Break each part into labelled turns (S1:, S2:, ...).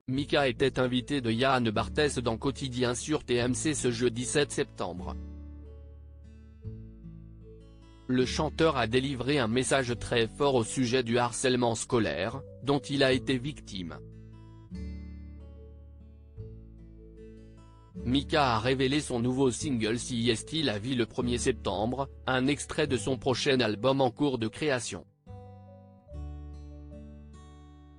S1: Mika était invité de Yann Barthès dans Quotidien sur TMC ce jeudi 7 septembre. Le chanteur a délivré un message très fort au sujet du harcèlement scolaire, dont il a été victime. Mika a révélé son nouveau single CIST la vie le 1er septembre, un extrait de son prochain album en cours de création.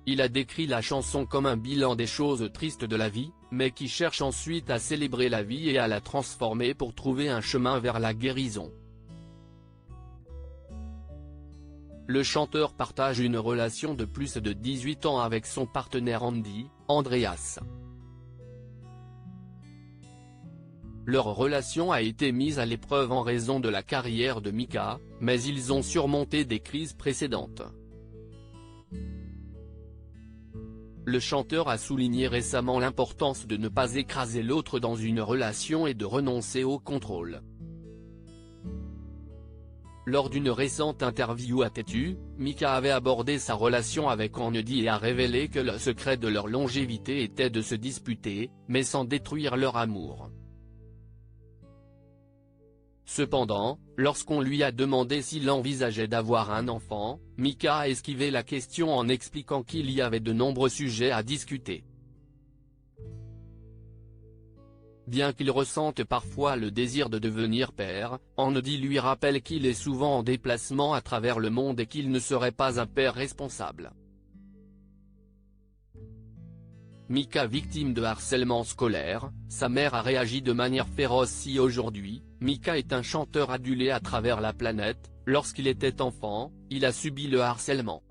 S1: Il a décrit la chanson comme un bilan des choses tristes de la vie, mais qui cherche ensuite à célébrer la vie et à la transformer pour trouver un chemin vers la guérison. Le chanteur partage une relation de plus de 18 ans avec son partenaire Andy, Andreas. Leur relation a été mise à l'épreuve en raison de la carrière de Mika, mais ils ont surmonté des crises précédentes. Le chanteur a souligné récemment l'importance de ne pas écraser l'autre dans une relation et de renoncer au contrôle. Lors d'une récente interview à Tétu, Mika avait abordé sa relation avec Andy et a révélé que le secret de leur longévité était de se disputer, mais sans détruire leur amour. Cependant, lorsqu'on lui a demandé s'il envisageait d'avoir un enfant, Mika a esquivé la question en expliquant qu'il y avait de nombreux sujets à discuter. Bien qu'il ressente parfois le désir de devenir père, Andy lui rappelle qu'il est souvent en déplacement à travers le monde et qu'il ne serait pas un père responsable. Mika victime de harcèlement scolaire, sa mère a réagi de manière féroce. Si aujourd'hui, Mika est un chanteur adulé à travers la planète, lorsqu'il était enfant, il a subi le harcèlement.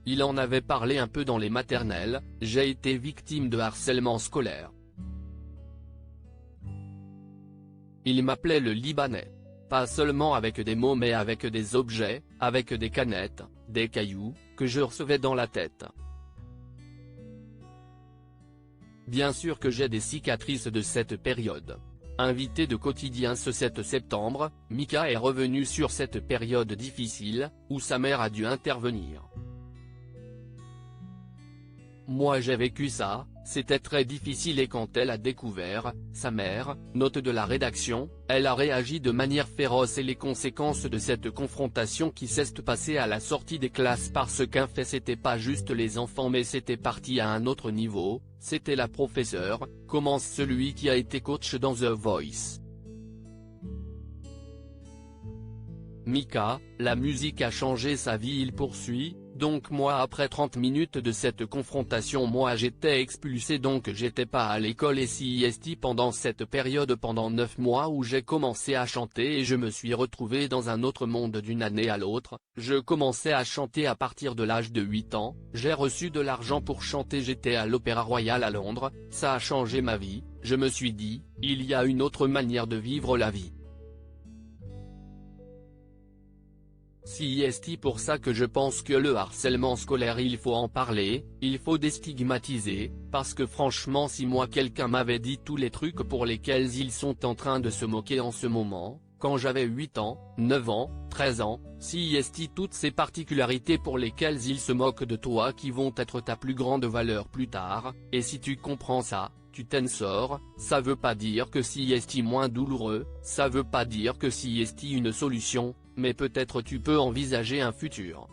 S1: Il en avait parlé un peu dans les maternelles, j'ai été victime de harcèlement scolaire. Il m'appelait le Libanais. Pas seulement avec des mots mais avec des objets, avec des canettes, des cailloux, que je recevais dans la tête. Bien sûr que j'ai des cicatrices de cette période. Invité de Quotidien ce 7 septembre, Mika est revenu sur cette période difficile, où sa mère a dû intervenir. Moi j'ai vécu ça, c'était très difficile et quand elle a découvert, sa mère, note de la rédaction, elle a réagi de manière féroce et les conséquences de cette confrontation qui s'est passée à la sortie des classes parce qu'un fait c'était pas juste les enfants mais c'était parti à un autre niveau, c'était la professeure, commence celui qui a été coach dans The Voice. Mika, la musique a changé sa vie, il poursuit. Donc moi après 30 minutes de cette confrontation moi j'étais expulsé donc j'étais pas à l'école et CIST pendant cette période pendant 9 mois où j'ai commencé à chanter et je me suis retrouvé dans un autre monde d'une année à l'autre, je commençais à chanter à partir de l'âge de 8 ans, j'ai reçu de l'argent pour chanter, j'étais à l'Opéra Royal à Londres, ça a changé ma vie, je me suis dit, il y a une autre manière de vivre la vie. CIST pour ça que je pense que le harcèlement scolaire il faut en parler, il faut déstigmatiser, parce que franchement si moi quelqu'un m'avait dit tous les trucs pour lesquels ils sont en train de se moquer en ce moment, quand j'avais 8 ans, 9 ans, 13 ans, CIST toutes ces particularités pour lesquelles ils se moquent de toi qui vont être ta plus grande valeur plus tard, et si tu comprends ça, tu t'en sors, ça veut pas dire que CIST moins douloureux, ça veut pas dire que CIST une solution, mais peut-être tu peux envisager un futur.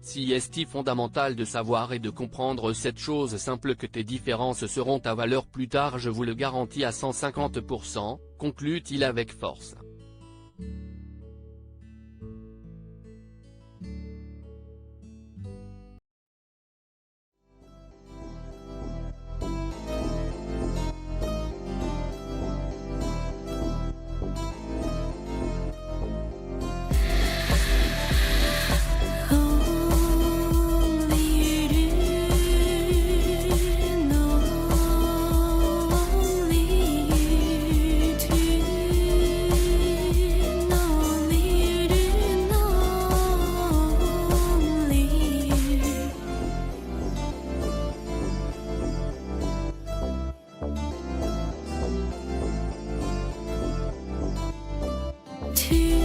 S1: CIST fondamental de savoir et de comprendre cette chose simple que tes différences seront ta valeur plus tard, je vous le garantis à 150%, conclut-il avec force.
S2: To